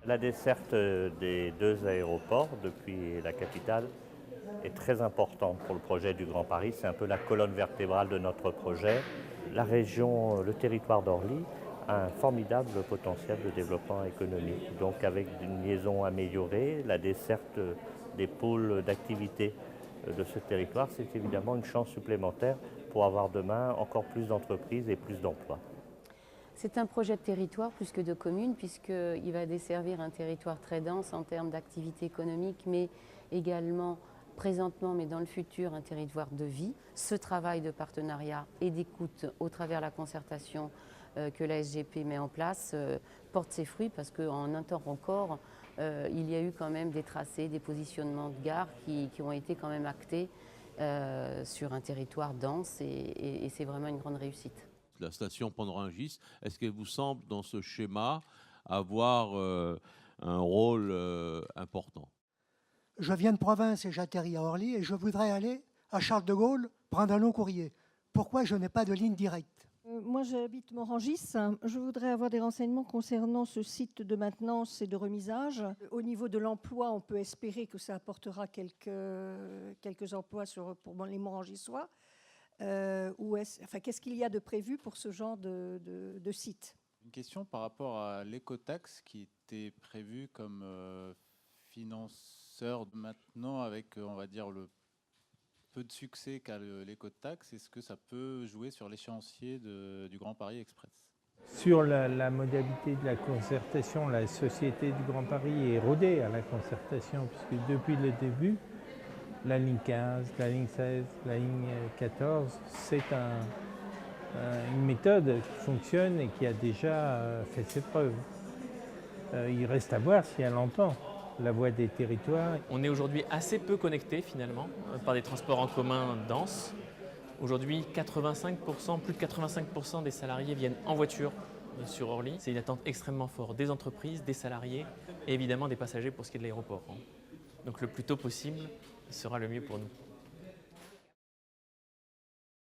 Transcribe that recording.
La desserte des deux aéroports depuis la capitale est très importante pour le projet du Grand Paris. C'est un peu la colonne vertébrale de notre projet. La région, le territoire d'Orly a un formidable potentiel de développement économique. Donc avec une liaison améliorée, la desserte des pôles d'activité de ce territoire, c'est évidemment une chance supplémentaire pour avoir demain encore plus d'entreprises et plus d'emplois. C'est un projet de territoire plus que de commune, puisqu'il va desservir un territoire très dense en termes d'activité économique, mais également présentement, mais dans le futur, un territoire de vie. Ce travail de partenariat et d'écoute au travers de la concertation que la SGP met en place porte ses fruits, parce qu'en un temps record, il y a eu quand même des tracés, des positionnements de gares qui ont été quand même actés sur un territoire dense, et c'est vraiment une grande réussite. La station Pont-de-Rungis, est-ce qu'elle vous semble, dans ce schéma, avoir un rôle important? Je viens de province et j'atterris à Orly et je voudrais aller à Charles de Gaulle prendre un long courrier. Pourquoi je n'ai pas de ligne directe? Moi, j'habite Morangis. Je voudrais avoir des renseignements concernant ce site de maintenance et de remisage. Au niveau de l'emploi, on peut espérer que ça apportera quelques emplois pour les Morangisois. Qu'est-ce qu'il y a de prévu pour ce genre de site? Une question par rapport à l'écotaxe qui était prévue comme financeur maintenant avec, on va dire, le peu de succès qu'a l'écotaxe. Est-ce que ça peut jouer sur l'échéancier du Grand Paris Express? Sur la modalité de la concertation, la Société du Grand Paris est rodée à la concertation, puisque depuis le début, la ligne 15, la ligne 16, la ligne 14, c'est une méthode qui fonctionne et qui a déjà fait ses preuves. Il reste à voir si elle entend la voix des territoires. On est aujourd'hui assez peu connecté finalement par des transports en commun denses. Aujourd'hui, plus de 85% des salariés viennent en voiture sur Orly. C'est une attente extrêmement forte des entreprises, des salariés et évidemment des passagers pour ce qui est de l'aéroport. Donc le plus tôt possible sera le mieux pour nous.